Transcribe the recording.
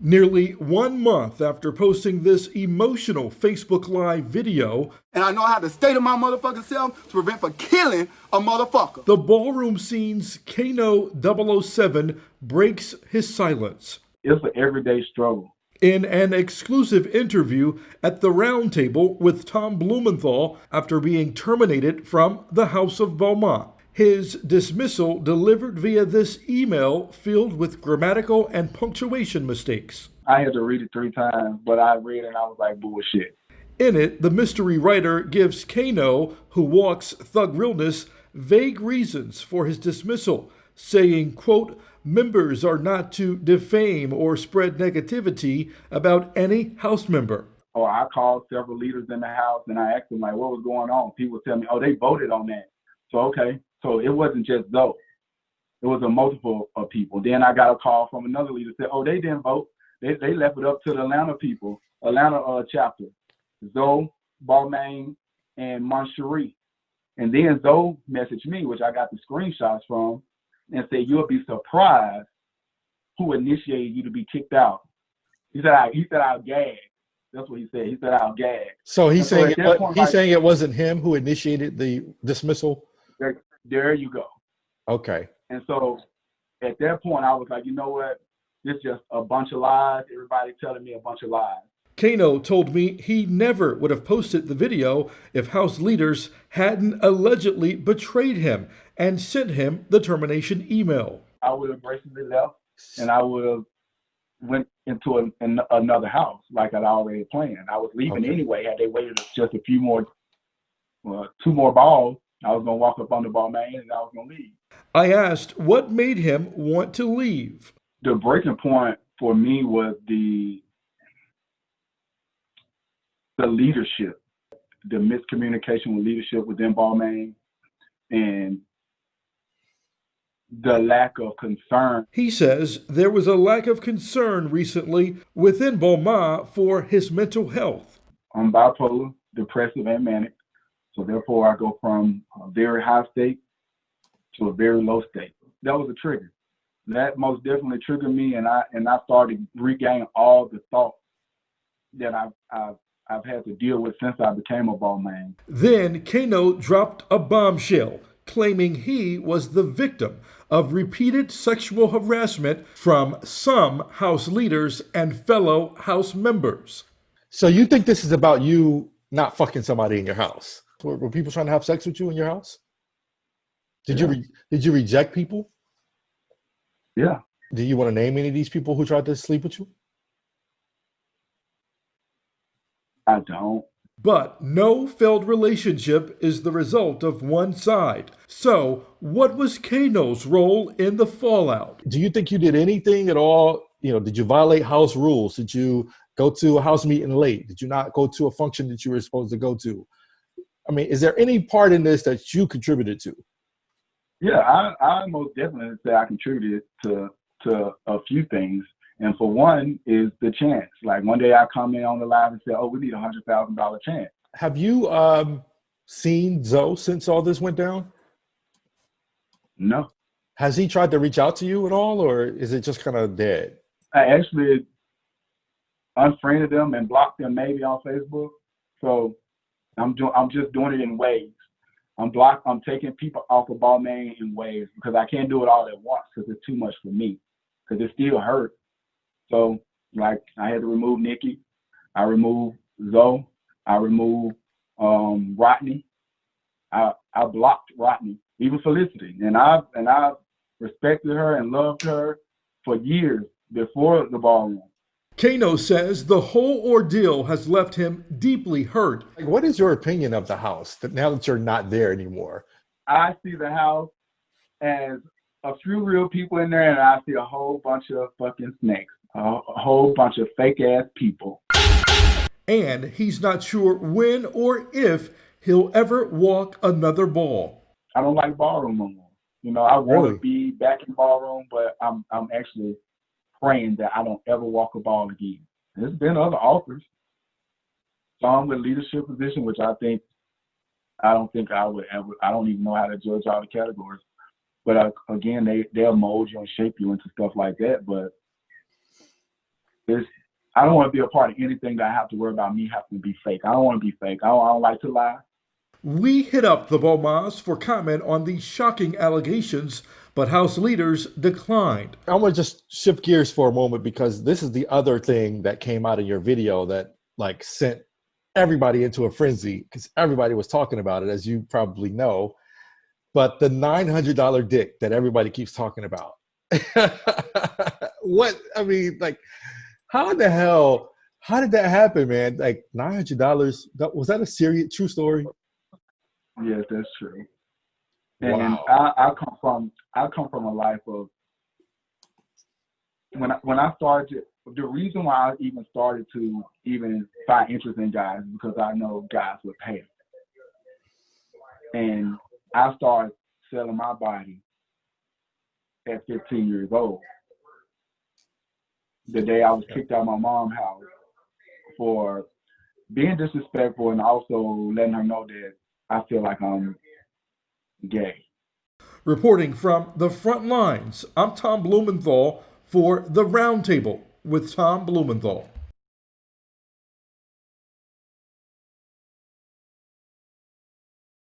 Nearly 1 month after posting this emotional Facebook Live video, and I know how to stay to my motherfucking self to prevent for killing a motherfucker. the ballroom scenes Kano 007 breaks his silence. It's an everyday struggle. In an exclusive interview at the Round Table with Tom Blumenthal after being terminated from the House of Balmain, his dismissal delivered via this email filled with grammatical and punctuation mistakes. I had to read it 3 times, but I read it and I was like, bullshit. In it, the mystery writer gives Kano, who walks thug realness, vague reasons for his dismissal, saying, quote, members are not to defame or spread negativity about any House member. Or I called several leaders in the House and I asked them, like, what was going on? People tell me, oh, they voted on that. So, okay. So it wasn't just Zoe. It was a multiple of people. Then I got a call from another leader that said, oh, they didn't vote. They left it up to the Atlanta people, Atlanta chapter. Zoe, Balmain, and Moncherie. And then Zoe messaged me, which I got the screenshots from, and said, you'll be surprised who initiated you to be kicked out. He said I'll gag. That's what he said. He said I'll gag. So he's saying saying it wasn't him who initiated the dismissal? There you go. Okay. And so at that point, I was like, you know what? This is just a bunch of lies. Everybody telling me a bunch of lies. Kano told me he never would have posted the video if House leaders hadn't allegedly betrayed him and sent him the termination email. I would have graciously left, and I would have went into another house like I'd already planned. I was leaving anyway. Had they waited just a few more, 2 more balls, I was going to walk up on the Balmain and I was going to leave. I asked what made him want to leave. The breaking point for me was the leadership, the miscommunication with leadership within Balmain, and the lack of concern. He says there was a lack of concern recently within Balmain for his mental health. I'm bipolar, depressive, and manic. So therefore, I go from a very high state to a very low state. That was a trigger. That most definitely triggered me, and I started regaining all the thoughts that I've had to deal with since I became a Balmain. Then Kano dropped a bombshell, claiming he was the victim of repeated sexual harassment from some House leaders and fellow House members. So you think this is about you not fucking somebody in your house? Were people trying to have sex with you in your house? Did you reject people? Yeah. Do you want to name any of these people who tried to sleep with you? I don't. But no failed relationship is the result of one side. So what was Kano's role in the fallout? Do you think you did anything at all? Did you violate house rules? Did you go to a house meeting late? Did you not go to a function that you were supposed to go to? I mean, is there any part in this that you contributed to? Yeah, I most definitely say I contributed to a few things. And for one is the chance. Like one day I come in on the live and say, oh, we need $100,000 chance. Have you seen Zoe since all this went down? No. Has he tried to reach out to you at all, or is it just kind of dead? I actually unfriended them and blocked them maybe on Facebook. So I'm just doing it in waves. I'm taking people off of Balmain in waves because I can't do it all at once because it's too much for me because it still hurts. So like I had to remove Nikki, I removed Zoe, I removed Rodney. I blocked Rodney, even Felicity, and I've respected her and loved her for years before the ballroom. Kano says the whole ordeal has left him deeply hurt. What is your opinion of the house now that you're not there anymore? I see the house as a few real people in there, and I see a whole bunch of fucking snakes, a whole bunch of fake ass people. And he's not sure when or if he'll ever walk another ball. I don't like ballroom no more. I want to be back in ballroom, but I'm actually praying that I don't ever walk a ball again. There's been other offers. Some with leadership position, which I don't think I would ever. I don't even know how to judge all the categories. But again, they'll mold you and shape you into stuff like that. But I don't want to be a part of anything that I have to worry about me having to be fake. I don't want to be fake. I don't like to lie. We hit up the Balmains for comment on these shocking allegations, but House leaders declined. I want to just shift gears for a moment because this is the other thing that came out of your video that like sent everybody into a frenzy because everybody was talking about it, as you probably know. But the $900 dick that everybody keeps talking about. What, I mean, like, how in the hell, how did that happen, man? Like $900, was that a serious, true story? Yes, that's true. And Wow. I come from a life of when I started. The reason why I even started to even find interest in guys is because I know guys would pay. And I started selling my body at 15 years old. The day I was kicked out of my mom's house for being disrespectful and also letting her know that I feel like I'm gay. Reporting from the front lines, I'm Tom Blumenthal for The Roundtable with Tom Blumenthal.